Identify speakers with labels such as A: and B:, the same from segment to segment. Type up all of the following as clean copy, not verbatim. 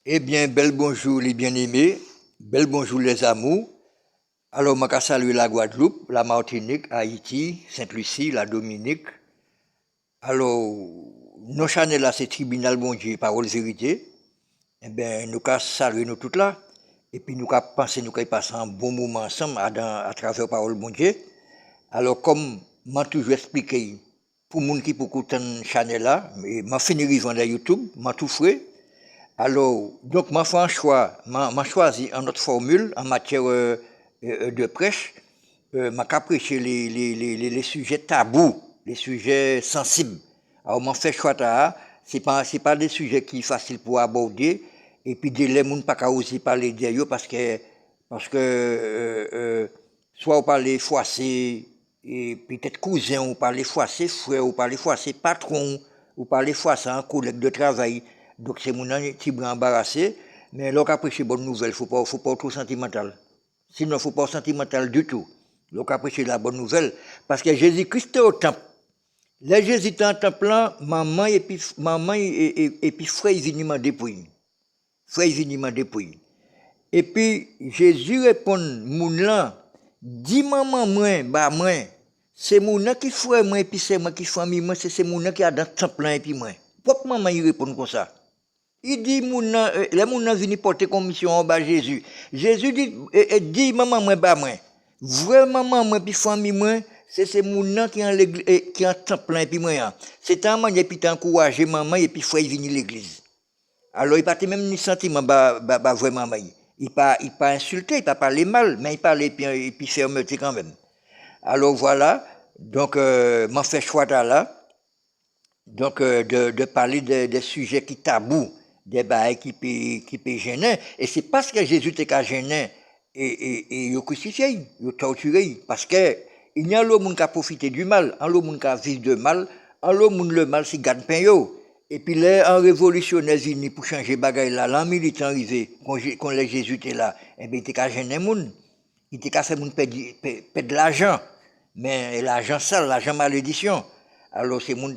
A: Eh bien, bel bonjour les bien-aimés, bel bonjour les amours. Alors, je salue la Guadeloupe, la Martinique, Haïti, Sainte-Lucie, la Dominique. Alors, nos chanels là, c'est Tribunal Bon Dieu, Parole Vérité. Eh bien, nous saluons nous toutes là. Et puis, nous pensons nous passer un bon moment ensemble à travers Parole Bon Dieu. Alors, comme m'a toujours expliqué, pour les gens qui peuvent écouter chanel là, m'a fini de vendre YouTube, m'a tout fait. Alors, donc, m'a fait un choix, m'a choisi une autre formule en matière de prêche. M'a prêché les sujets tabous, les sujets sensibles. Alors, m'a fait choix là, c'est pas des sujets qui sont faciles pour aborder, et puis des les gens pas oser parler d'eux parce que soit on parle froissé, et peut-être cousin, ou parler froissé, frère, ou parler froissé, patron, ou parler froissé, un collègue de travail. Donc c'est mon petit brin embarrassé, mais là après c'est bonne nouvelle, faut pas trop sentimental. Sinon faut pas sentimental du tout. Là après c'est la bonne nouvelle parce que Jésus-Christ était au temple. Là Jésus était en temple là, maman et puis frère ils viennent demander pour lui. Frère ils viennent demander pour lui. Et puis Jésus répond moun là, dis maman moi, c'est mon là qui frère moi et puis c'est moi qui famille moi, c'est mon là qui a dans le temple là et puis moi. Pourquoi maman il répond comme ça? Il dit, les gens viennent porter commission en bas Jésus. Jésus dit, maman, moi, bah, moi. Vrai maman, moi, puis famille, moi, c'est ces gens qui ont l'église, qui ont temps plein, puis moi, c'est un manière, puis t'encourager maman, et puis frère, venir l'église. Alors, il partait même ni sentiment, vrai maman. Il pas insulté, il pas parlé mal, mais il parlait, et puis fermeté quand même. Alors, voilà. Donc, m'a fait choix là. Donc, de parler des sujets qui tabous, des bails qui peut gêner. Et c'est parce que Jésus était gêné et il crucifié, il torturé. Parce que il y a l'homme qui a profité du mal, un l'homme qui a vécu de mal, un l'homme le mal, c'est gagne pain. Et puis là, un révolutionnaire venu pour changer bagaille là, l'un militant arrivé, quand les Jésus était là, et bien il était gêné moun. Il était qu'à faire moun perdre de l'argent. Mais l'argent sale, l'argent malédiction. Alors, c'est mon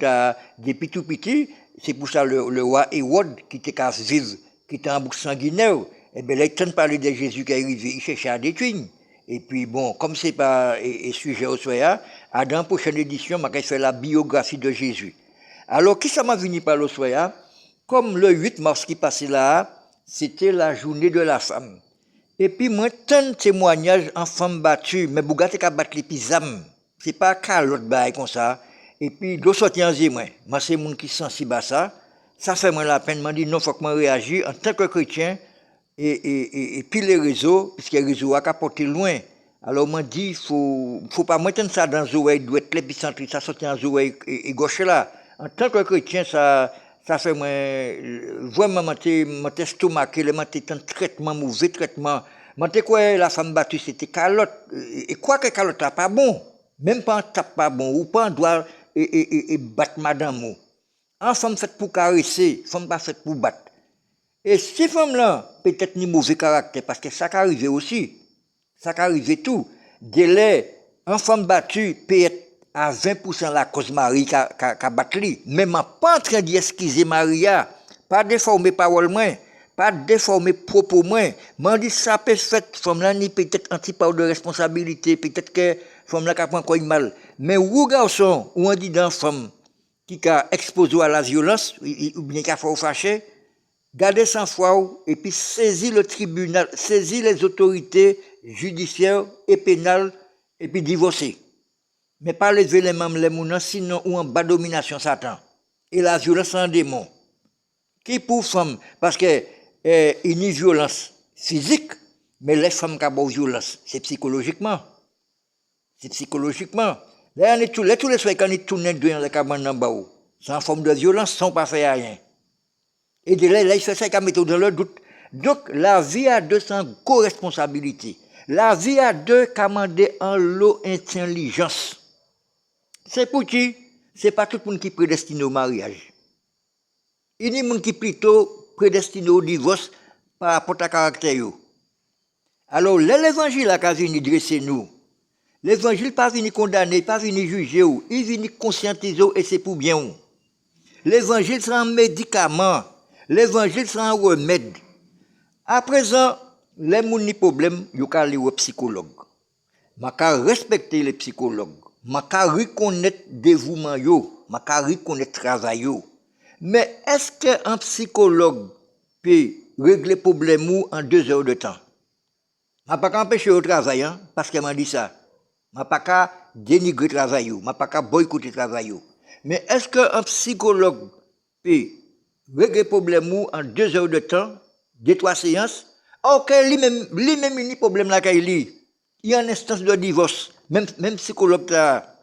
A: depuis tout petit, c'est pour ça le roi Hérode qui était qu'à vivre, qui était en boucle sanguinaire. Et bien là, il tente de parler de Jésus qui est arrivé, il cherchait à détruire. Et puis bon, comme c'est pas sujet au soya, à dans la prochaine édition, je vais faire la biographie de Jésus. Alors, qui ça m'a venu par le soya? Comme le 8 mars qui passait là, c'était la journée de la femme. Et puis moi, tant de témoignages en femme battue, mais Bougate qui a battu les pisam. C'est pas calotte bail comme ça. Et puis, d'autres sorties en moi. Moi, c'est monde qui sensible à ça. Ça fait moi la peine. M'a dit non, faut que moi réagisse en tant que chrétien. Et puis les réseaux, puisque les réseaux a porté loin. Alors, m'a dit, faut pas mettre ça dans les oreilles, doit être l'épicentre, ça sortit dans les oreilles et gauche là. En tant que chrétien, ça fait moi, vraiment, m'étais stomaqué, m'étais un traitement, mauvais traitement. M'étais quoi, la femme battue, c'était calotte. Et quoi que calotte, pas bon. Même pas un tape pas bon, ou pas un doigt et battre madame. En femme faite pour caresser, femme pas faite pour battre. Et ces femmes-là, peut-être ni mauvais caractère, parce que ça arrive aussi. Ça arrive tout. Délai, en femme battue peut être à 20% la cause Marie qui a battu. Mais ma pas en train d'excuser Maria, pas déformer parole moins, pas déformer propos moins. M'en dit ça peut se faire, femme là ni peut-être anti-part de responsabilité, peut-être que femme là qui prend quoi mal. Mais ou garçon, ou on dit dans femme qui a exposé à la violence, ou bien qui a fait fâcher, gardez sang froid et puis saisir le tribunal, saisir les autorités judiciaires et pénales et puis divorcer. Mais pas lever les membres les mounans, sinon ou en bas domination Satan. Et la violence en démon. Qui pour femme, parce que il y a une violence physique, mais les femmes qui ont violence, c'est psychologiquement. C'est psychologiquement. Là, tous les soirs, quand ils tournent dans les cabanes en bas, c'est en forme de violence, sans pas faire rien. Et de là, il fait ça, il met dans le doute. Donc, la vie à deux sans co-responsabilité. La vie à deux commandée en l'eau intelligence. C'est pour qui? C'est pas tout le monde qui est prédestiné au mariage. Il y a des gens qui sont plutôt prédestinés au divorce par rapport à caractère. Alors, l'évangile a venu dresser nous. L'évangile pas venu condamner, pas venu juger, il vient conscientiser et c'est pour bien. L'évangile c'est un médicament, l'évangile c'est un remède. À présent, les gens qui ont problème, ils ont aller au psychologue. Je respecter les psychologues. Je reconnaître le dévouement, je reconnaître le travail. Mais est-ce qu'un psychologue peut régler le problème en 2 heures de temps? Je ne peux pas empêcher le travail, parce qu'elle m'a dit ça. Je ne peux pas dénigrer le travail, je ne peux pas boycotter le travail. Mais est-ce qu'un psychologue peut régler le problème en 2 heures de temps, 2-3 séances? Ok, lui-même, il y a un problème là qu'il y a. Il y a une instance de divorce, même psychologue là.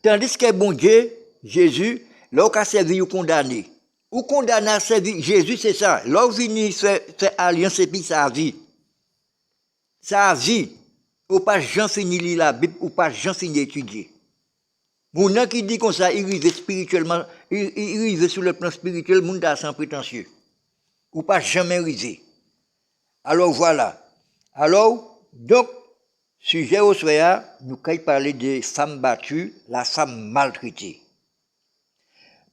A: Tandis que bon Dieu, Jésus, là où il a servi ou condamné. Ou condamné à servir, Jésus c'est ça. Là où il fait alliance et puis sa vie. Sa vie, ou pas jamais fini lire la Bible, ou pas jamais fini étudier. Mon nom qui dit comme ça, il arrive spirituellement, il arrive sur le plan spirituel, mon monde sans prétentieux. Ou pas jamais arrivé. Alors voilà. Alors, donc, sujet au soir, nous allons parler des femmes battues, la femme maltraitée.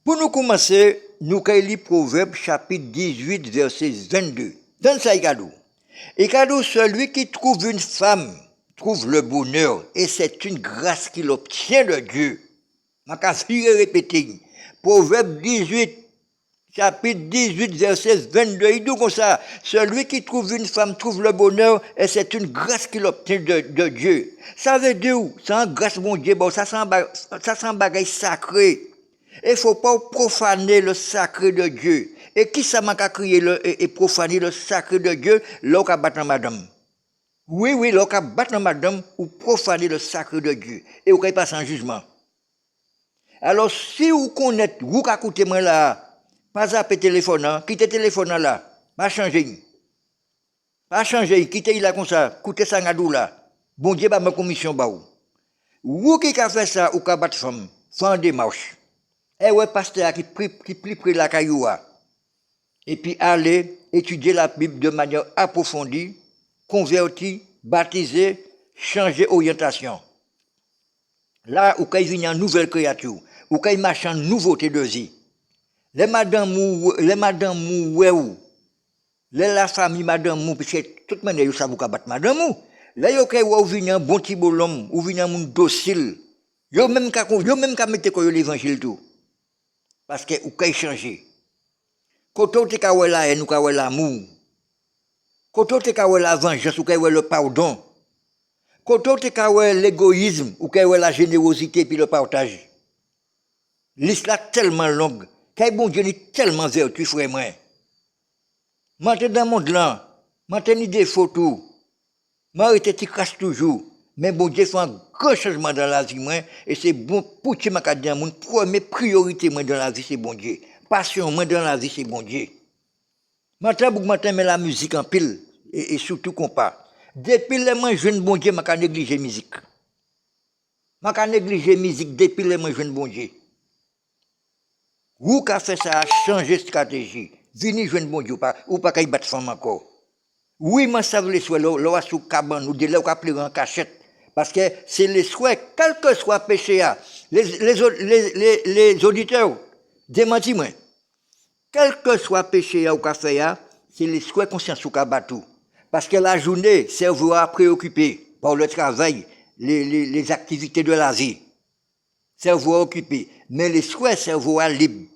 A: Pour nous commencer, nous allons lire Proverbe chapitre 18, verset 22. Dans ça, et cadeau, celui qui trouve une femme trouve le bonheur, et c'est une grâce qu'il obtient de Dieu. Je vais répéter. Proverbe 18, chapitre 18, verset 22, il dit comme ça, celui qui trouve une femme trouve le bonheur, et c'est une grâce qu'il obtient de Dieu. Ça veut dire où? C'est une grâce, mon Dieu, bon, ça sent un bagage sacré. Il ne faut pas profaner le sacré de Dieu. Et qui ça m'a crié et profaner le sacré de Dieu, là où battre madame? Oui, là où battre madame, ou profaner le sacré de Dieu. Et où passe en jugement. Alors, si vous connaissez, vous qui écoutez moi là, pas zapper téléphone, quittez téléphone là, pas changer. Pas changer, quittez là comme ça, écoutez ça ngadou là. Bon Dieu, bah ma commission bah ou. Vous qui a fait ça, ou qui battre femme, font en démarche. Et ouais, pasteur qui plie près la cailloua. Et puis aller étudier la Bible de manière approfondie, convertir, baptiser, changer orientation. Là, où il y a une nouvelle créature, où il marche en nouveauté de vie. Les madame mou, la famille madame mou, parce que toute manière, ça vous battre madame mou. Là, vous venez un bon petit bonhomme, vous venez un monde docile. Vous même qu'à mettre l'évangile tout. Parce que vous pouvez changer. Quand on est la haine, vous avez l'amour. Quand on est la vengeance, vous avez le pardon. Quand on est l'égoïsme, vous avez la générosité et le partage. L'islam est tellement longue, que bon Dieu est tellement vertueux, frère moi. Maintenant dans le monde là, maintenant des photos, m'arrêter tu craches toujours. Mais bon Dieu fait un grand changement dans la vie moi et c'est bon pour tu m'as dit mon première priorité moi dans la vie c'est bon Dieu. Passion moi dans la vie c'est bon Dieu. Maintenant beaucoup matin mais la musique en pile et surtout qu'on pas. Depuis les moi jeune bon Dieu m'a négliger musique. M'a négliger musique depuis les moi jeune bon Dieu. Vous qui a fait ça a changé stratégie. Vini jeune bon Dieu ou pas qu'il battre femme encore. Oui, moi ça veut les souhaits là sous cabane ou de là ou en cachette. Parce que c'est les souhaits, quel que soit péché, les auditeurs, démentis-moi. Quel que soit péché ou café, c'est les souhaits conscience ou kabatou. Parce que la journée, cerveau à préoccupé par le travail, les activités de la vie. Cerveau occupé. Mais les souhaits, cerveau à libre.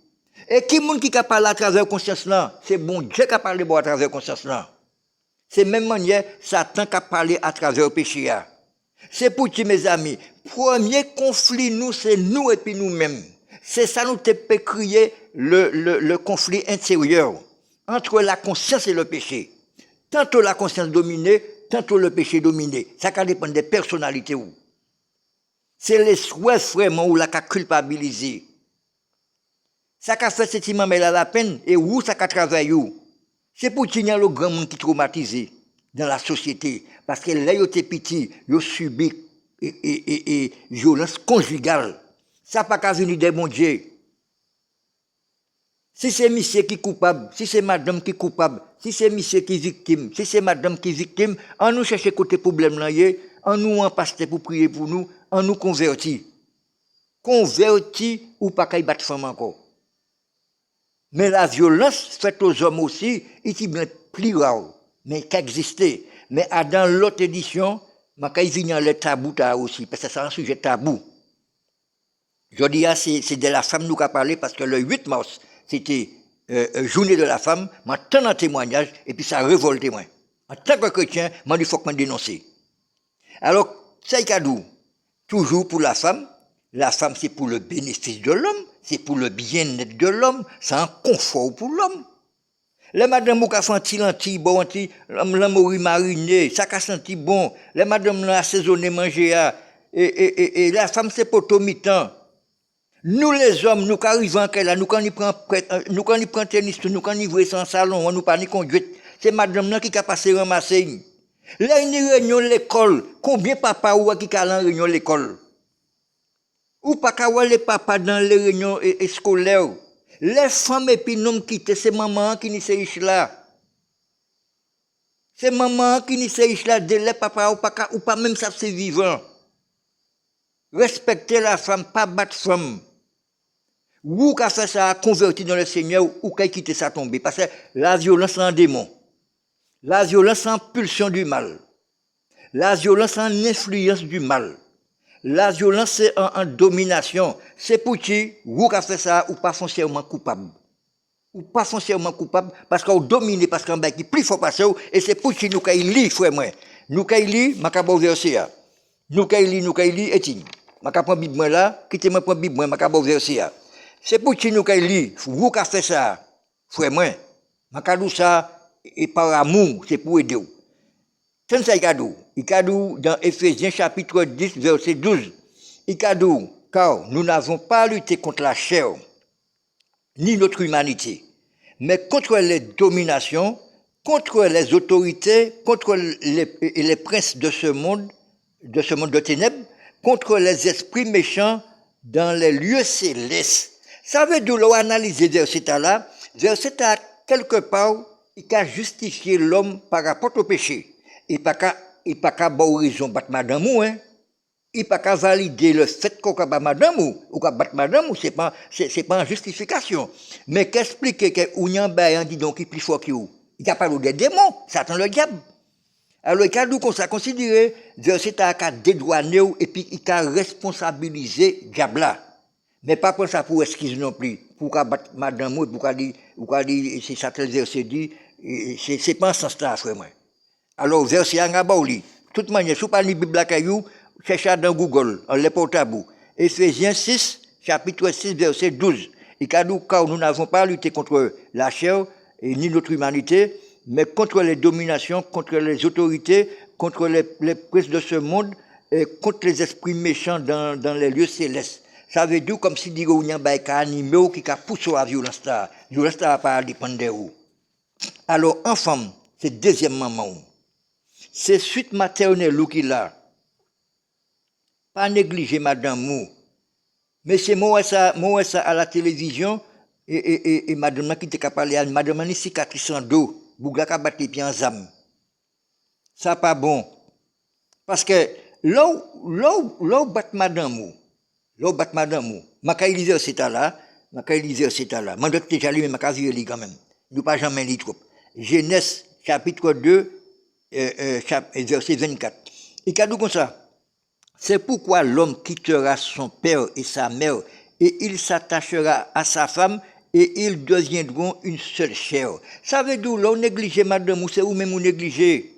A: Et qui monde qui a parlé à travers conscience là? C'est bon Dieu qui a parlé à travers conscience là. C'est même manière, Satan qui a parlé à travers le péché. C'est pour ti, mes amis. Premier conflit, nous, c'est nous et puis nous-mêmes. C'est ça nous te peut crier le conflit intérieur entre la conscience et le péché. Tantôt la conscience dominée, tantôt le péché dominé. Ça dépend des personnalités. C'est les souhaits vraiment où la culpabiliser. Ça a fait cette imam elle a la peine et où ça a travaillé. C'est pour qu'il y ait le grand monde qui est traumatisé dans la société. Parce que là, ils ont petit, ils ont subi et violence conjugale. Ça n'a pas qu'à venir des bons dieux. Si c'est monsieur qui est coupable, si c'est madame qui est coupable, si c'est monsieur qui est victime, si c'est madame qui est victime, on nous cherche côté problème là, on nous en pasteur pour prier pour nous, on nous convertit. Convertit ou pas qu'à y battre femme encore. Mais la violence faite aux hommes aussi, est bien plus rare, mais qui existait. Mais dans l'autre édition, il vient le tabou aussi, parce que c'est un sujet tabou. Je dis, c'est de la femme nous qu'a parlé, parce que le 8 mars, c'était journée de la femme, maintenant un témoignage, et puis ça a révolté moi. En tant que chrétien, il faut que je dénonce. Alors, ça y est toujours pour la femme c'est pour le bénéfice de l'homme, c'est pour le bien-être de l'homme, c'est un confort pour l'homme. Les madame qui fait un petit bon, l'amour mariné, ça a senti bon, les madame qui assaisonné manger, et la femme c'est pour tout mi-temps. Nous les hommes, nous qui arrivons là, nous quand nous prenons tennis, nous quand nous voyons sans salon, nous pas ni conduite, c'est madame qui a passé ramasser. Là, il y a une réunion à l'école, combien de papa ou qui a en réunion à l'école? Ou pas qu'à les papas dans les réunions scolaires. Les femmes et puis nous quittent, c'est maman qui n'y sait là. C'est maman qui n'y sait là, de les papas ou pas même ça c'est vivant. Respectez la femme, pas battre femme. Ou qu'a fait ça, converti dans le Seigneur, ou qu'a quitté ça tomber. Parce que la violence c'est un démon. La violence c'est une pulsion du mal. La violence c'est une influence du mal. La violence, c'est en domination. C'est pour qui, vous qui fait ça, ou pas foncièrement coupable. Ou pas foncièrement coupable, parce qu'on domine, parce qu'on est plus fort passer, et c'est pour qui nous qui lit, frère moi. Nous qui lit, ma cabo verset. Nous qui lit, et tin. Ma cabo Bible là, quittez-moi pour Bible, ma cabo verset. C'est pour qui nous qui lit, vous qui fait ça, frère moi. Ma cabo ça, et par amour, c'est pour aider. C'est ça, il cadeau dans Éphésiens chapitre 10, verset 12. Il cadeau, car nous n'avons pas lutté contre la chair, ni notre humanité, mais contre les dominations, contre les autorités, contre les princes de ce monde de ténèbres, contre les esprits méchants dans les lieux célestes. Ça veut dire, l'on analyse verset là, verset à quelque part, il a justifié l'homme par rapport au péché. Il pas qu'à avoir raison battre madame ou hein. Il pas qu'à valider le fait qu'on bat madame ou qu'on bat madame ou c'est pas en justification. Mais qu'expliquer que Ounian Bayan dit donc il plus fort que vous. Il n'y a pas des démons, Satan le diable. Alors il a dû considérer verset à dédouaner et puis il a responsabilisé diable là. Mais pas pour ça pour excuser non plus. Pour qu'on battre madame ou pour qu'on dit c'est ça que le verset dit c'est pas en sens là frère moi. Alors, verset en Gabaouli. De toute manière, si vous parlez de la Bible, cherchez dans Google, en le portable. Éphésiens 6, chapitre 6, verset 12. Et car nous n'avons pas lutté contre la chair et ni notre humanité, mais contre les dominations, contre les autorités, contre les princes de ce monde, et contre les esprits méchants dans les lieux célestes. Ça veut dire comme si il y a un animé qui a poussé la violence. La violence n'a pas dépendre de vous. Alors, en femme, c'est deuxième maman. C'est suite maternelle qu'il a. Pas négliger madame Mou. Mais c'est moi ça à la télévision et madame qui était capable de madame ni cicatrice en dos, bouga ka battre pieds en zam. Ça pas bon. Parce que là bat madame Mou. Là bat madame Mou. Ma ka Élysée c'est là, Man doit déjà lui ma ka virer quand même. Nous pas jamais li trop. Genèse chapitre 2 verset 24. Et qu'à comme ça. C'est pourquoi l'homme quittera son père et sa mère et il s'attachera à sa femme et ils deviendront une seule chair. Ça veut dire l'on néglige madame ou c'est vous même vous négligez.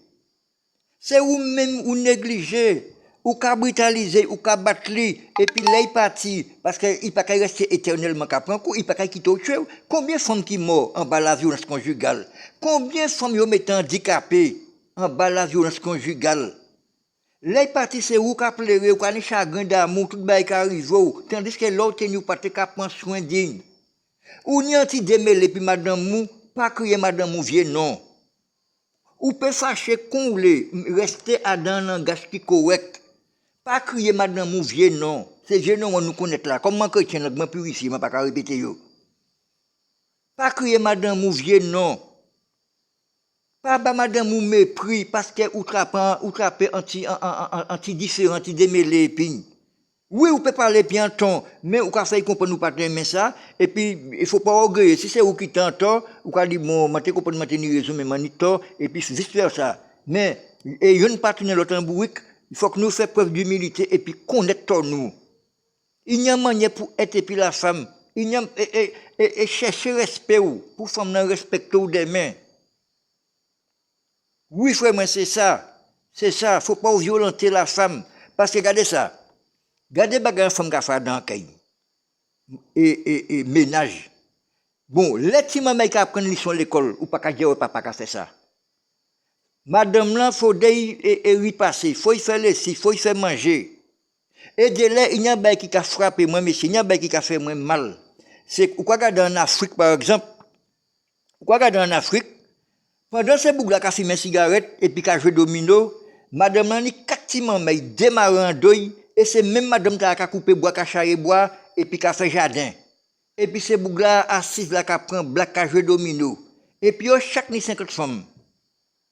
A: C'est vous même vous négligez. Ou qu'à brutaliser, ou qu'à battre et puis là il parti parce qu'il ne peut pas rester éternellement qu'à prendre coup, il ne peut pas quitter au tuer. Combien de femmes qui meurent en bas de la violence conjugale? Combien de femmes qui sont handicapées en bas de la violence conjugale? Là il parti c'est où qu'à pleurer, ou qu'à un chagrin d'amour, tout le monde qui arrive, tandis que l'autre n'est pas qu'à prendre soin digne. Ou n'y a t démêlé puis madame mou, pas crier madame mou vieux non. Ou peut fâcher qu'on rester à dans un langage qui correct. Pas crier madame ou vieux non. C'est vieux non on nous connaît là. Comment chrétien là, je ici, je ne vais pas répéter yo. Pas crier madame ou vieux non. Pas bah madame ou mépris parce que ou traper anti différent, anti démêlé épine. Oui, vous pouvez parler bien ton, mais vous pouvez faire comprendre nous pas aimer ça, et puis il faut pas orgueiller. Si c'est vous qui t'entend, vous pouvez dire, bon, je comprends maintenir raison, mais je tort, et puis vice versa. Mais, et il y a une partie de l'autre embouique, il faut que nous fassions preuve d'humilité, et puis connaître nous. Il y a une manière pour être, et puis la femme, il y a, et chercher respect, pour femme respecter ou des mains. Oui, frère, moi, c'est ça. C'est ça. Il ne faut pas violenter la femme. Parce que regardez ça. Regardez les femmes qui font dans le cahier. Et ménage. Bon, les petits mamans qui apprennent leçon à l'école, ou pas qu'à dire au papa qui fait ça. Madame là, il faut repasser, il faut y faire laisser, il faut y faire manger. Et de là, il y a un qui a frappé moi, mais il y a un qui a fait moi mal. C'est quoi regarder en Afrique, par exemple. Quoi regarder en Afrique, pendant ces boucles-là qui a fumé une cigarette et puis qui a joué domino, madame là, il quasiment démarre en deuil, et c'est même madame qui a coupé bois, qui a charré bois, et puis qui a fait jardin. Et puis ces boucles-là assises là, qui prend black, qui a joué domino. Et puis chaque ni 50 femmes.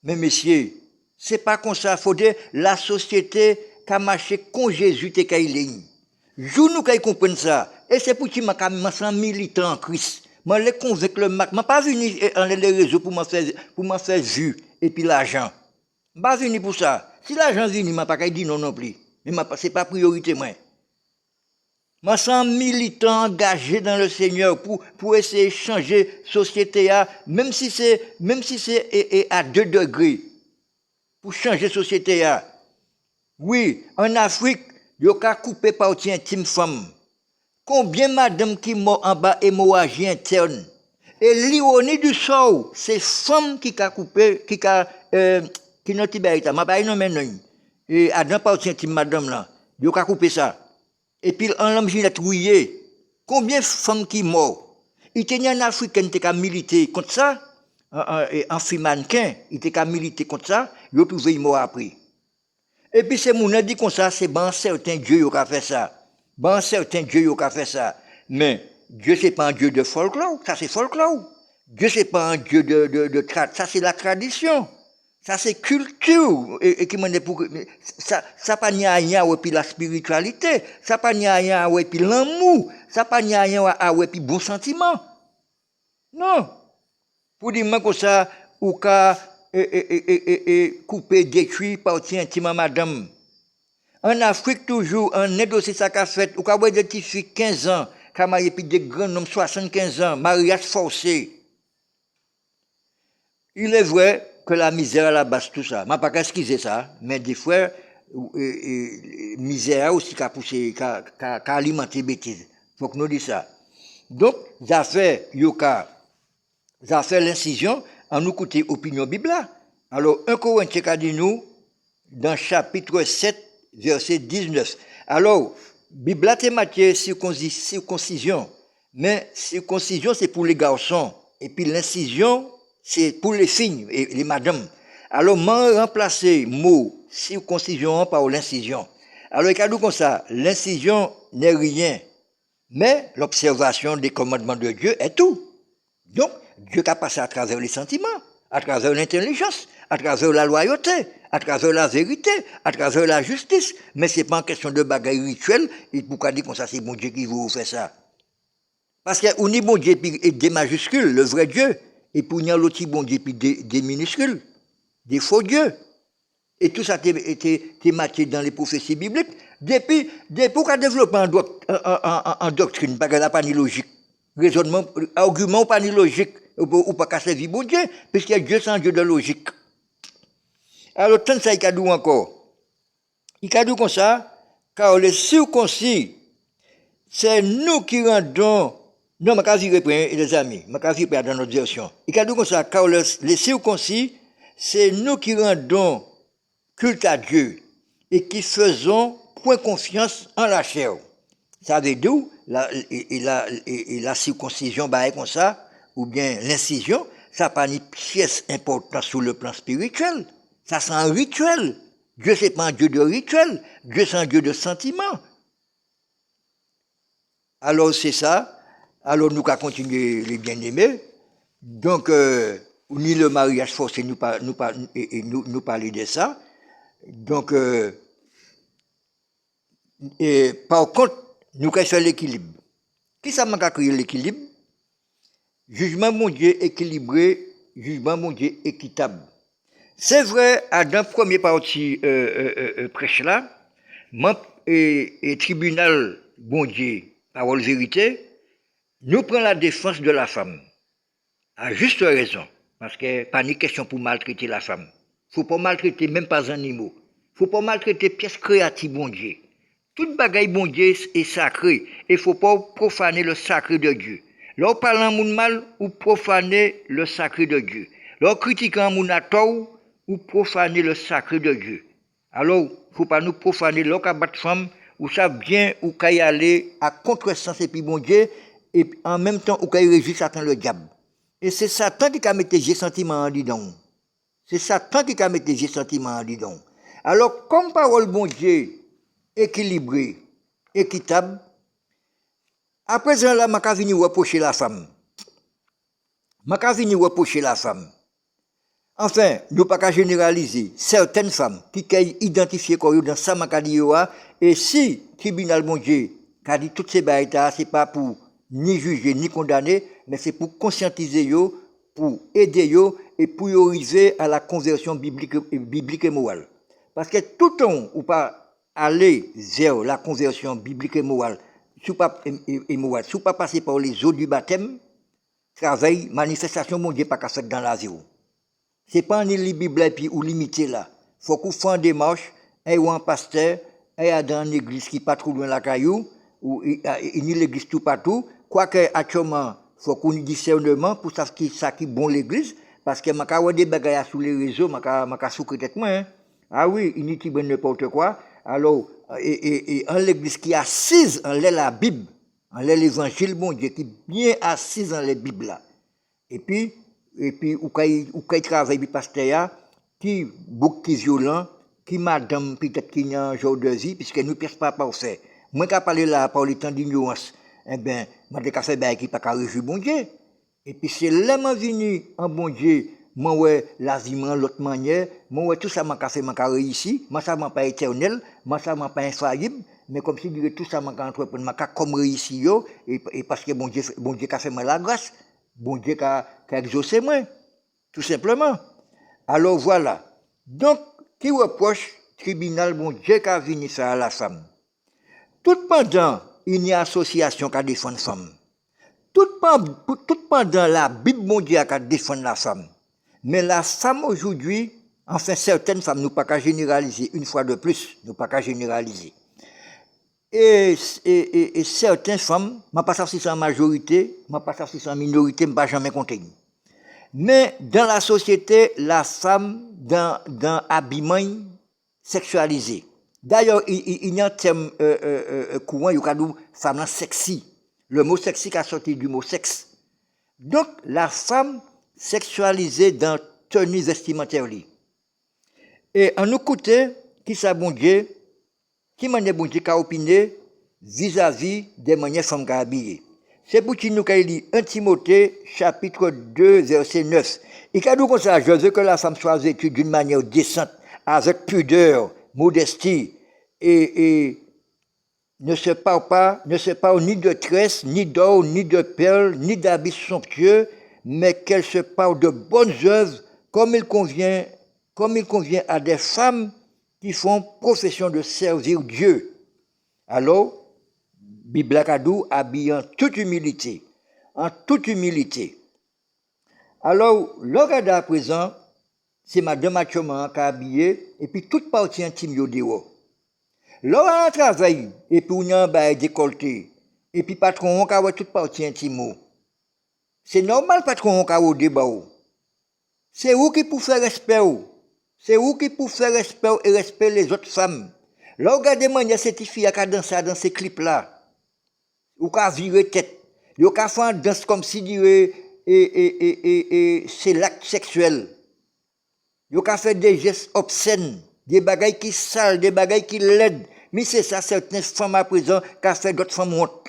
A: Mais messieurs, c'est pas comme ça. Il faut dire la société qui a marché con Jésus et qui ligne. Joue nous qui comprennent ça. Et c'est pour qui je suis militant en Christ. Je les convainc le mac. Je ne suis pas venu dans les réseaux pour me faire vue et puis l'argent. Je ne suis pas venu pour ça. Si l'argent vient, je ne vais pas dire non plus. Mais ce n'est pas priorité moi. Je suis militant engagé dans le Seigneur pour essayer de changer la société, même si c'est à 2 degrés, pour changer la société. Oui, en Afrique, il y a coupé par une intime femme. Combien de madame qui mort en bas hémorragie interne? Et l'ironie du sort, c'est femme qui a coupé, qui n'a pas eu et à d'un par intime madame là, il a coupé ça. Et puis, en l'homme Ginette rouillé, combien de femmes qui morent? Il y a un Africain qui a milité contre ça, un fille mannequin, il était milité contre ça, il a trouvé mort après. Et puis, c'est mon dit comme ça, c'est bon, certains dieux qui ont fait ça. Bon, certains dieux qui ont fait ça. Mais, Dieu, c'est pas un Dieu de folklore, ça c'est folklore. Dieu, c'est pas un Dieu ça c'est la tradition. Ça, c'est culture. Et qui m'en est pour. Ça pas ni rien avec la spiritualité. Ça pas ni rien avec l'amour. Ça pas ni rien avec bon sentiment. Non. Pour dire comme ça, ou qu'à couper, détruire, partir intime madame. En Afrique, toujours, en aide aussi ça qu'a fait, ou qu'à voir des petites filles 15 ans, qui a marié puis des grands hommes 75 ans, mariage forcé. Il est vrai que la misère à la base, tout ça. Je ne vais pas excuser ça, mais des fois, misère aussi qui a poussé, qui a alimenté bêtises. Il faut que nous disions ça. Donc, ça fait l'incision en nous écouter l'opinion Bible. Alors, 1 Corinthiens a dit nous, dans chapitre 7, verset 19. Alors, Bible thématique circoncision, mais circoncision c'est pour les garçons, et puis l'incision c'est pour les filles et les madames. Alors, m'en remplacer mot circoncision par l'incision. Alors, il y a dit comme ça, l'incision n'est rien, mais l'observation des commandements de Dieu est tout. Donc, Dieu a passé à travers les sentiments, à travers l'intelligence, à travers la loyauté, à travers la vérité, à travers la justice. Mais ce n'est pas une question de bagaille rituelle, et pourquoi dire comme ça, c'est bon Dieu qui vous fait ça. Parce qu'il y a un bon Dieu et des majuscules, le vrai Dieu, et pour il y a l'autre bon Dieu et des minuscules, des faux dieux. Et tout ça a été thématisé dans les prophéties bibliques. Depuis pourquoi développer en doctrine, parce qu'elle n'a pas ni logique. Raisonnement, argument pas ni logique, ou pas qu'à servir bon Dieu, puisqu'il y a Dieu sans Dieu de logique. Alors, tant ça, il a dit encore. Il a dit comme ça, car les circoncis, c'est nous qui rendons. Non, je ne vais pas les amis, je ne vais pas dans notre version. Il a dit comme ça, car les circoncis, c'est nous qui rendons culte à Dieu et qui faisons point confiance en la chair. Ça veut dire la circoncision, bah, comme ça, ou bien l'incision, ça n'a pas une pièce importante sur le plan spirituel. Ça, c'est un rituel. Dieu, ce n'est pas un Dieu de rituel. Dieu, c'est un Dieu de sentiment. Alors, c'est ça. Alors, nous allons continuer les bien-aimés. Donc, ni le mariage forcé nous parler de ça. Donc, Et par contre, nous créons l'équilibre. Qui ça m'a créé l'équilibre? Jugement mon Dieu équilibré, jugement mon Dieu équitable. C'est vrai, à dans la première partie prêche là, et tribunal bon Dieu, parole vérité, nous prenons la défense de la femme. À juste raison. Parce que pas ni question pour maltraiter la femme. Faut pas maltraiter même pas un animal. Faut pas maltraiter pièce créative bon Dieu. Toute bagaille bon Dieu est sacré. Et faut pas profaner le sacré de Dieu. Lorsqu'on parle un monde mal, ou profaner le sacré de Dieu. Lorsqu'on critique un monde à tort, ou profaner le sacré de Dieu. Alors, faut pas nous profaner lorsqu'on bat femme, ou ça vient, ou qu'à y aller à contresens et puis bon Dieu, et en même temps, ou qu'à y régir Satan le diable. Et c'est Satan qui a mis tes sentiments en dedans. C'est Satan qui a mis tes sentiments en dedans. Alors, comme parole bon Dieu, équilibrée, équitable, à présent là, je vais venir reprocher la femme. Je vais venir reprocher la femme. Enfin, nous ne pouvons pas généraliser certaines femmes qui ont identifié dans ça, et si le tribunal bon Dieu a dit toutes ces bagailles, ce n'est pas pour ni juger ni condamner, mais c'est pour conscientiser yo, pour aider yo et pour arriver à la conversion biblique et morale. Parce que tout le temps, ou pas aller vers la conversion biblique et morale, si ou pas passer par les eaux du baptême, travail, manifestation, mon Dieu, pas qu'à faire dans la zéro. C'est pas ni la Bible et puis ou limité là. Faut qu'on fasse une démarche, ou un pasteur, dans une église qui pas trop loin de la caillou, ou ni l'église tout partout. Quoique, actuellement, il faut qu'on ait discernement pour savoir ça qui est bon l'église, parce que je vois des bagailles sur les réseaux, je suis tête moi. Hein. Ah oui, il n'y a n'importe quoi. Alors, et en l'église qui est assise en la Bible, en l'évangile, bon Dieu, qui est bien assise en la Bible là. Et puis, ou quand travaille avec pasteur, qui beaucoup qui violent, qui madame peut-être qui a un genre de vie, puisque nous ne pouvons pas parfait. Moi, qui parle là par le temps d'ignorance, eh bien, moi, je fais des qui pas qu'à réjouir bon Dieu. Et puis, c'est là que je venu en bon Dieu, moi, ouais, la vie, l'autre manière, moi, ouais, tout ça, m'a fait, m'a réussi, moi, ça m'a pas éternel, moi, ça m'a pas infaillible, mais comme si tout ça, m'a entrepris, m'a comme réussi, et parce que bon Dieu a fait moi la grâce, bon Dieu a exaucé moi, tout simplement. Alors, voilà. Donc, qui reproche tribunal, bon Dieu qui a venu ça à la femme? Tout pendant, il y a une association qui défend la femme. Tout pendant la Bible mondiale qui défend la femme. Mais la femme aujourd'hui, enfin certaines femmes, nous ne pouvons pas généraliser, une fois de plus, nous ne pouvons pas généraliser. Et certaines femmes, je ne sais pas si c'est en majorité, je ne sais pas si c'est en minorité, je ne peux jamais compter. Mais dans la société, la femme, dans l'habillement sexualisé. D'ailleurs, il y a un terme courant, il y a une femme sexy. Le mot sexy a sorti du mot sexe. Donc, la femme sexualisée dans tenue vestimentaire. Et en nous côté, qui ça bon Dieu, qui m'a bon Dieu qu'a opiné vis-à-vis des manières femmes qu'a habillées. C'est pour qu'il nous qu'a dit 1 Timothée, chapitre 2, verset 9. Il a dit comme ça, je veux que la femme soit vêtue d'une manière décente, avec pudeur, modestie, et ne se parle ni de tresses, ni d'or, ni de perles, ni d'habits somptueux, mais qu'elle se parle de bonnes œuvres, comme il convient à des femmes qui font profession de servir Dieu. Alors, Bible Kadou habille en toute humilité. En toute humilité. Alors, le regard à présent, c'est Madame Mathieuman qui a habillé, et puis toute partie intime yo dehors. Là, on travaille, et puis on a un décolleté, et puis patron, on a toute partie intime. C'est normal, patron, on a au débat. C'est vous qui pour faire respect. C'est vous qui pour faire respect et respect les autres femmes. Là, regardez-moi, il y a cette fille qui a dansé dans ces clips-là. Ou qui a viré tête. Ou qui a fait une danse comme si c'est l'acte sexuel. Ou qui a fait des gestes obscènes, des bagailles qui sales, des bagailles qui laident. Mais c'est ça, certaines femmes à présent qui a fait d'autres femmes honte.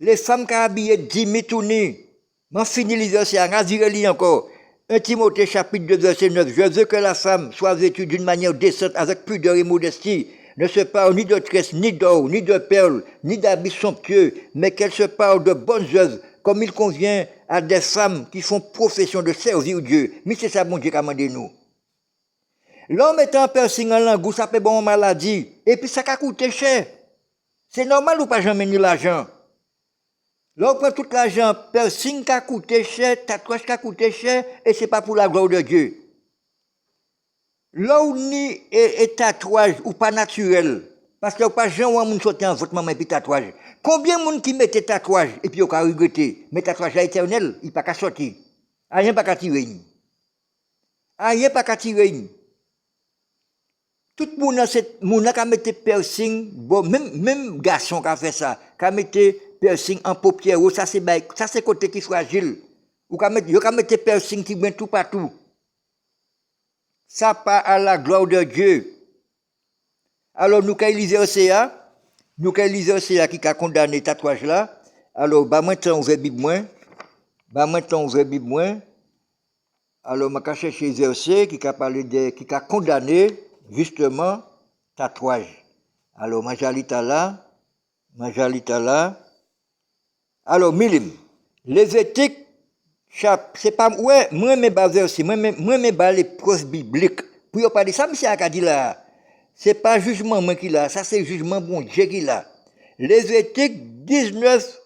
A: Les femmes qui ont habillé 10 000 tournées, m'en fini les versets, on a viré encore. 1 Timothée chapitre 2 verset 9. Je veux que la femme soit vêtue d'une manière décente, avec pudeur et modestie, ne se parle ni de tresse, ni d'or, ni de perles, ni d'habits somptueux, mais qu'elle se parle de bonnes œuvres, comme il convient à des femmes qui font profession de servir Dieu. Mais c'est ça, bon Dieu, qu'a demandé nous. L'homme étant piercing en langue, ça fait bon maladie, et puis ça a coûté cher. C'est normal ou pas jamais ni l'argent. Là, on prend tout l'argent, piercing qui a coûté cher, tatouage qui a coûté cher, et c'est pas pour la gloire de Dieu. Là où ni est tatouage ou pas naturel, parce que pas gens ou moun sorti en votre maman et puis tatouage. Combien de monde qui mettait tatouage et puis au a regretté, mais tatouage est éternel, il pas qu'à sortir. Rien pas qu'à tirer. Rien pas qu'à tirer. Tout le monde qui a mis piercing, bon, même garçon qui a fait ça, qui a mis piercing en paupière, ça c'est côté qui est fragile. Ou qui a mis piercing qui vient tout partout. Ça part à la gloire de Dieu. Alors, nous, quand lisons Osea qui a condamné le tatouage là, alors, bah, maintenant, on veut Bible moins. Alors, je vais chercher verset qui a parlé qui a condamné, justement, tatouage. Alors, Majalita là. Alors, Milim. Lévitique, c'est pas, ouais, moi, mes bas verset, moi, mes bas les preuves bibliques. Pour parler ça, monsieur a dit là. C'est pas jugement moi qui l'a, ça c'est jugement bon Dieu qui l'a. Lévitique 19,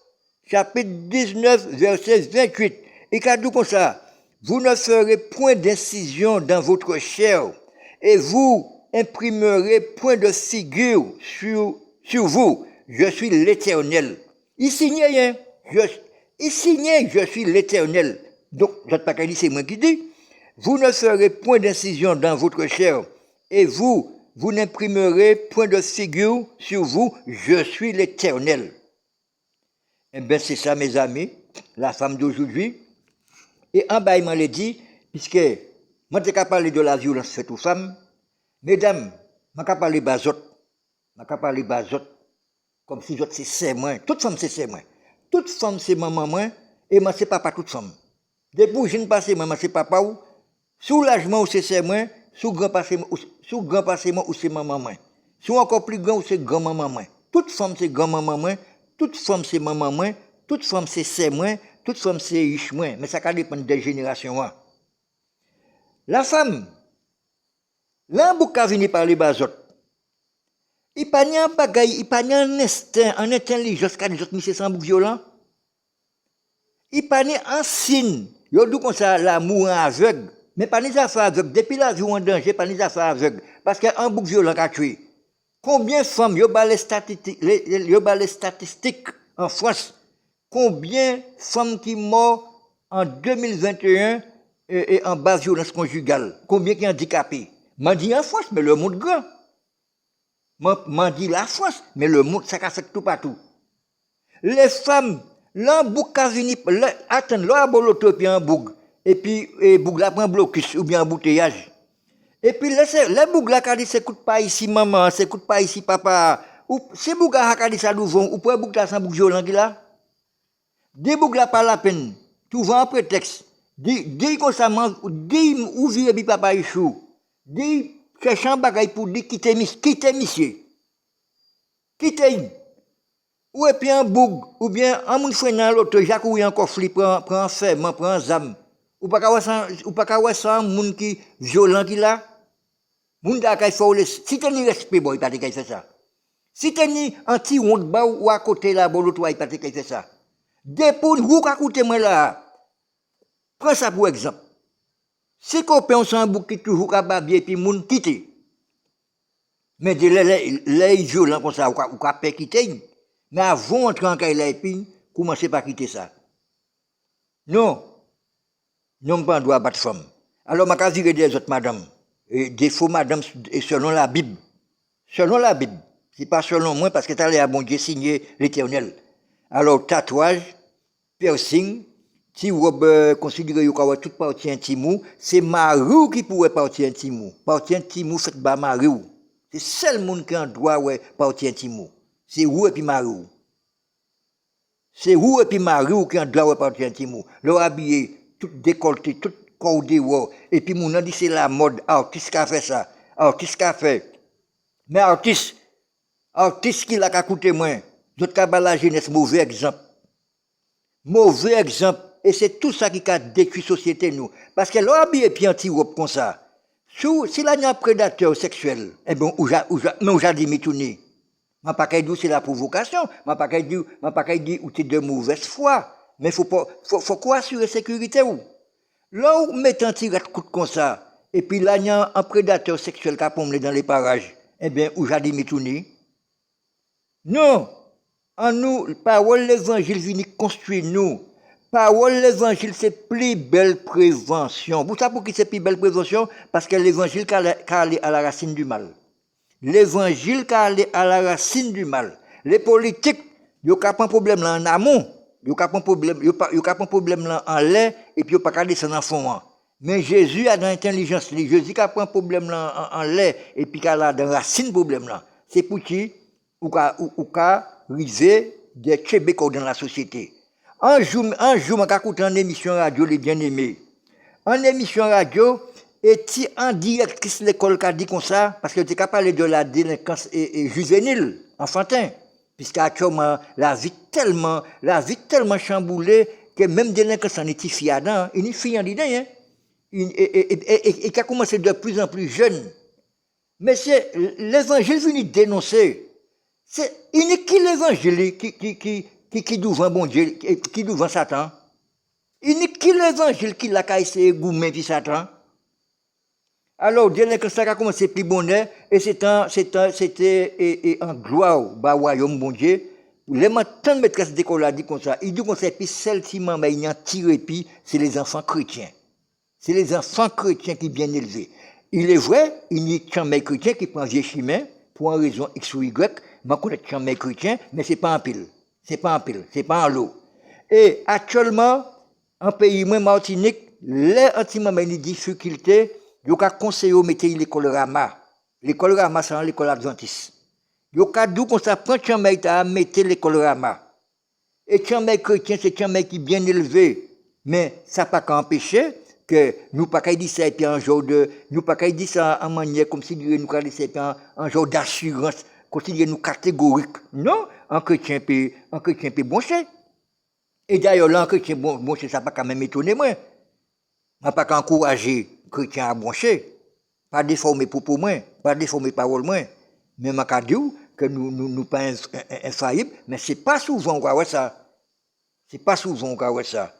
A: chapitre 19, verset 28. Et qu'a dit comme ça, vous ne ferez point d'incision dans votre chair, et vous imprimerez point de figure sur vous. Je suis l'Éternel. Il signe rien. Il signe, je suis l'Éternel. Donc, je ne sais pas qu'à dire, c'est moi qui dis. Vous ne ferez point d'incision dans votre chair, et vous n'imprimerez point de figure sur vous, je suis l'Éternel. Eh bien, c'est ça, mes amis, la femme d'aujourd'hui. Et en bas, il m'a dit, puisque moi, je ne parler de la violence faite aux femmes, mesdames, je ne parler de bazot, comme si c'est c'est moi. Toute femme, c'est moi. Toute femme, c'est maman, et moi, c'est papa, toute femme. Depuis que je ne passe moi, c'est papa ou, soulagement, c'est moi, sous grand passement ou c'est maman moins. Sous encore plus grand ou c'est grand maman moins. Toute femme c'est grand maman moins, toute femme c'est maman moins, toute femme c'est moins, toute femme c'est riche moins. Mais ça dépend des générations. La femme, l'embouka vini par les bazot. Il pas un bagay, il pas un instinct, un intelligence qu'a des autres monsieur sans bouc violent. Il pas un signe. Yo dit comme ça l'amour aveugle. Mais pas les affaires aveugles. Depuis la vie en danger, pas les affaires aveugles. Parce qu'un bouc violent a tué. Combien de femmes, il y a les statistiques en France. Combien de femmes qui morent en 2021 et en bas violence conjugale? Combien qui sont handicapées? M'en dit en France, mais le monde grand. M'en dit la France, mais le monde, ça a fait tout partout. Les femmes, l'embouc a venu, attends, l'aboloto puis un bouc. Et puis, bouc là prend blocus ou bien embouteillage. Et puis, les bouc là, quand dit, s'écoute pas ici, maman, s'écoute pas ici, papa. Ou, c'est bouc là, quand dit ça, nous vont, ou pour bouc là, sans bouc violent, qui là. Des bouc là, pas la peine. Tu vas en prétexte. Dis constamment, dis, ou vire, bi papa, ichou. Dis, cherche un bagay pour dire, quitter monsieur. Quitter. Ou et puis un bouc, ou bien, un moun fè nan l'autre, Jacques ou un conflit, prend ferment, prend zam. Ou pas qu'à voir ça, moun qui violent qui là. Moun da kay faut si t'es ni respect boy, pas de kay fait ça. Si t'es ni anti honte ba ou à côté là, bon l'autre, pas de kay fait ça. Depuis vous ka coûter moi là. Prends ça pour exemple. Si copain on s'en bouc qui toujours ka babier puis moun quitter. Mais de les violents comme ça ou ka pè quitter. Mais avant d'entrer en kay là et puis commencez par quitter ça. Non. Non, pas doit battre femme. Alors, je vais dire des autres madame. Des faux madame selon la Bible. Selon la Bible. C'est pas selon moi parce que tu as à bon Dieu signé l'Éternel. Alors, tatouage, piercing, si vous considérez que toute partie intime, c'est Marou qui pourrait partie intime. Partie intime, c'est pas Marou. C'est seul monde qui a droit ouais partie intime. C'est vous et puis Marou. C'est vous et puis Marou qui a droit ouais partie intime. Leur habillé tout décolleté, tout cordé, et puis mon dit c'est la mode, artiste qui a fait ça, artiste qui a fait. Mais artiste, artiste qui l'a qu'à coûter moins. D'autres cas, la jeunesse, mauvais exemple. Mauvais exemple. Et c'est tout ça qui a détruit la société, nous. Parce que l'on habille puis anti-robe comme ça. Si là, il y a un prédateur sexuel, eh bien, mais on a dit, mitouni. Je ne pas dire c'est la provocation. Je ne pas dire ou c'est de mauvaise foi. Mais faut quoi assurer la sécurité ou? Là où met un tirette coûte comme ça, et puis là, il y a un prédateur sexuel qui a promené dans les parages, eh bien, où j'ai dit mitouni. Non. En nous, parole l'évangile vient construire nous. Parole l'évangile, c'est plus belle prévention. Vous savez pour qui c'est plus belle prévention? Parce que l'évangile qui aller à la racine du mal. L'évangile qui aller à la racine du mal. Les politiques, ils n'ont pas un problème là en amont. Ils n'ont pas un problème là en l'air et puis ils n'ont pas descendre en fond. Mais Jésus a dans l'intelligence. Jésus qui a un problème là en l'air et puis qui a dans la racine problème là. C'est pour qui ou river des Québécois dans la société. Un jour, je écouté une émission radio, les bien-aimés. En émission radio, et en direct, qui l'école qui a dit comme ça, parce que tu as parlé de la délinquance et juvénile, enfantin, puisqu'actuellement, la vie tellement chamboulée, que même délinquance en est fiadant, il est fiant d'idée, hein. Et qui a commencé de plus en plus jeune. Mais c'est l'évangile venu dénoncer. C'est qui l'évangile qui devant bon Dieu, qui devant Satan. Qui l'évangile qui l'a essayé de goumer puis Satan. Alors, dès que ça a commencé plus bonheur, et c'était en gloire, au royaume bon Dieu. Les matins de maîtresse d'école a dit comme ça. Il dit comme ça, puis celle qui m'a mis un tiré, puis c'est les enfants chrétiens. C'est les enfants chrétiens qui sont bien élevés. Il est vrai, il y a un chrétien qui prend vieux chemin, pour une raison X ou Y, je connais un chrétien, mais c'est pas en pile. C'est pas en lot. Et actuellement, en pays moins Martinique, les anti-mamans ont des difficultés, ils ont conseillé de mettre l'école Rama. L'école Rama, c'est l'école adventiste. Ils ont dit qu'on s'apprend à mettre l'école Rama. Et Tchamay chrétien, c'est Tchamay qui est bien élevé. Mais ça n'a pas empêcher que nous pas dire ça et puis un genre de, nous pas dire ça en manière comme si nous dire ça un genre d'assurance, considérer nous catégorique. Non, un chrétien peut boncher. Et d'ailleurs, là, un chrétien boncher, ça pas quand même étonné moi. Je pas encourager chrétien à boncher. Pas déformer pour moi, pas déformer parole moi. Mais je dire que nous pas infaillibles, mais c'est pas souvent on voit ça. C'est pas souvent on voit ça.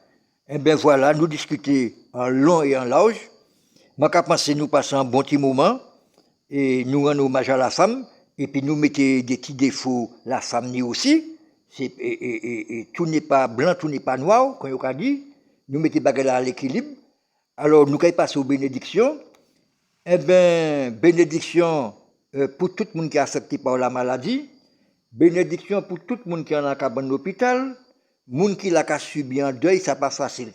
A: Eh bien voilà, nous discuter en long et en large. Je pense que nous passons un bon petit moment et nous rendons hommage à la femme et puis nous mettons des petits défauts la femme ni aussi. Et tout n'est pas blanc, tout n'est pas noir, comme on a dit. Nous mettons bagarre à l'équilibre. Alors nous allons passer aux bénédictions. Eh bien, bénédiction pour tout le monde qui est affecté par la maladie. Bénédiction pour tout le monde qui est en cabane d'hôpital. Moun qui l'a subi un deuil, ça pas facile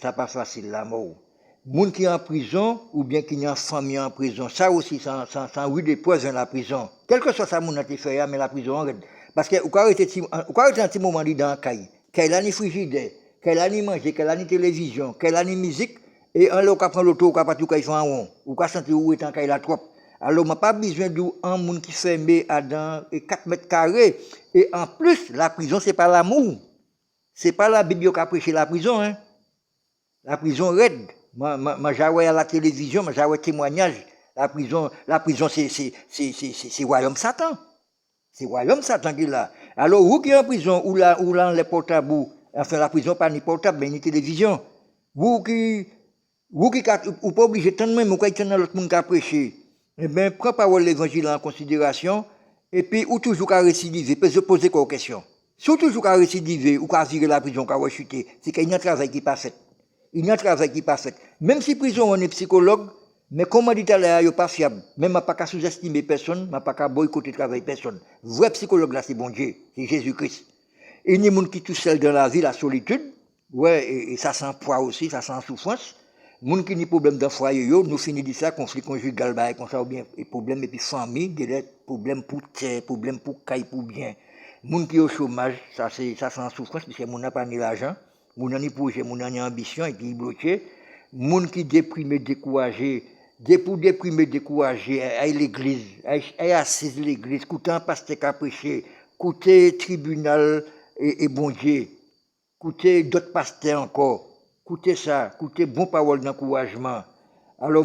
A: la mort. Moun qui est en prison ou bien qui est en famille en prison, ça aussi ça oui des poisons la prison. Quel que soit ça moun a fait mais la prison en parce que ou quoi était un petit moment dans la caille, qu'elle a ni frigidaire, qu'elle a ni manger, qu'elle a ni télévision, qu'elle a ni musique et un lot qui prend l'auto ou qui pas tout qui fait en rond, ou qui sentir où est en caille la trop. Alors m'a pas besoin d'un moun qui fermé à dans 4 mètres carrés et en plus la prison c'est pas l'amour. C'est pas la Bible qui a prêché la prison, hein. La prison raide. Moi, j'avais à la télévision, moi, j'avais témoignage. La prison, c'est royaume Satan. C'est royaume Satan qui est là. Alors, vous qui êtes en prison, ou là, les portables, enfin, la prison, pas ni portable, mais ni télévision. Vous qui, ou pas obligé, tant de même, ou qui dans l'autre monde qui a prêché. Eh bien, prends parole l'évangile en considération, et puis, ou toujours qu'à récidiver, peut se poser quoi question. Surtout toujours qu'à récidiver ou qu'à virer la prison, qu'à rechuter, c'est qu'il y a un travail qui n'est pas fait. Il y a un travail qui n'est pas fait. Même si prison, on est psychologue, mais comme on dit à l'heure, il n'est pas fiable. Même je ne pas sous-estimer personne, je ne pas boycotter le travail de personne. Vrai psychologue là, c'est bon Dieu, c'est Jésus-Christ. Il y a des gens qui sont tout seuls dans la vie, la solitude, ouais, et ça sent poids aussi, ça sent souffrance. Les gens qui ont des problèmes dans le foyer, nous finissons de ça, conflit conjugal, comme ça, ou bien, et problèmes, et puis famille, des problèmes pour terre, problèmes pour caille, pour bien. Moun qui est au chômage, ça sans souffrance, parce que moun n'a pas ni l'argent, moun n'a ni projet, moun n'a ni ambition, et puis il bloqué. Moun qui déprimé, découragé, pour déprimer, décourager, à l'église, à assise l'église, écouter un pasteur qui a prêché, écouter tribunal et bon Dieu, écouter d'autres pasteurs encore, écouter ça, écouter bon parole d'encouragement. Alors,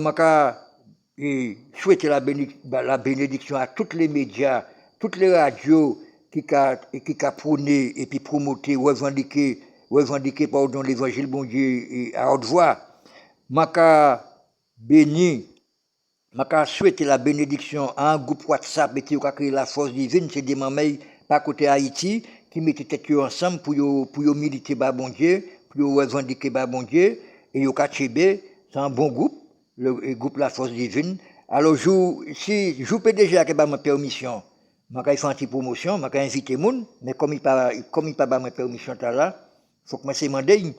A: je souhaite la bénédiction à tous les médias, toutes les radios qui ont prôné et puis promoté, revendiqué pardon, l'évangile bon Dieu à haute voix. Je béni, je souhaite la bénédiction à un groupe WhatsApp et qui a créé la force divine, c'est des mamans par côté Haïti qui mettent tête ensemble pour militer par bon Dieu, pour revendiquer par bon Dieu, et yo c'est un bon groupe, le groupe La Force Divine. Alors, si je peux déjà que ma permission, je vais faire une petite promotion, je vais inviter les gens, mais comme il n'y a pas ma permission, il faut que je demande.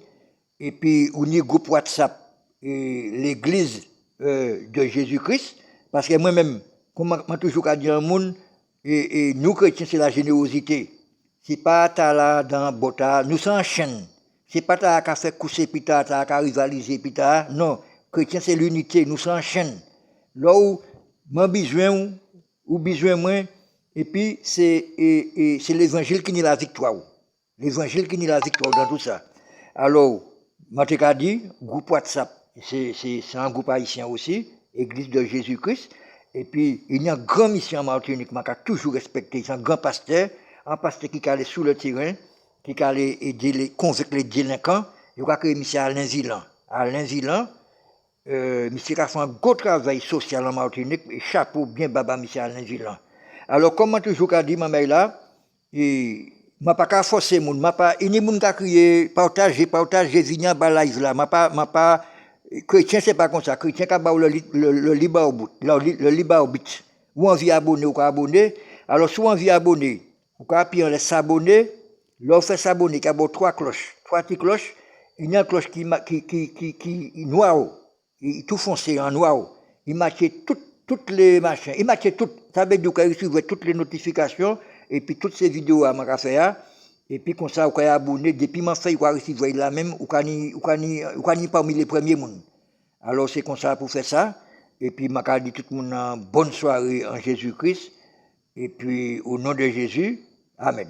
A: Et puis, on y a un groupe WhatsApp, l'église de Jésus-Christ, parce que moi-même, comme je toujours dit à monde, et nous chrétiens, c'est la générosité. C'est pas là dans bota, nous sommes en chaîne. C'est pas ta qu'à faire coucher pita, ta qu'à rivaliser pita. Non, chrétien c'est l'unité, nous sommes en chaîne. Là où moi besoin ou besoin moi et puis c'est l'évangile qui est la victoire. L'évangile qui est la victoire dans tout ça. Alors, moi t'ai dit groupe WhatsApp, c'est un groupe haïtien aussi, Église de Jésus-Christ. Et puis il y a une grande mission en Martinique, moi qui a toujours respecté, c'est un grand pasteur qui allait sous le terrain, qui allait aider convaincre les délinquants. Il y a créé M. Alain Villan. Alain Villan, monsieur a fait un gros travail social en Martinique, et chapeau bien baba M. Alain Villan. Alors, comme je toujours dit, ma mère là, je ne peux pas forcer les gens, il y a des gens qui ont crié, partager, venir à la live là, chrétien, c'est pas comme ça. Chrétien, qui a le libre arbitre. Ou envie d'abonner ou pas abonner. Alors, si on envie d'abonner, ou quand on s'abonner, là, fait s'abonner, il y a 3 cloches. 3 petites cloches. Il y a une cloche qui noire, tout foncé en noir. Il matche toutes les machins. Il matche tout. Ça veut dire qu'il recevait toutes les notifications et puis toutes ces vidéos à ma faire. Et puis comme ça, vous pouvez abonner. Depuis ma fait, vous pouvez recevoir la même, vous pouvez parmi les premiers monde. Alors c'est comme ça pour faire ça. Et puis je dis tout le monde bonne soirée en Jésus-Christ. Et puis au nom de Jésus, Amen.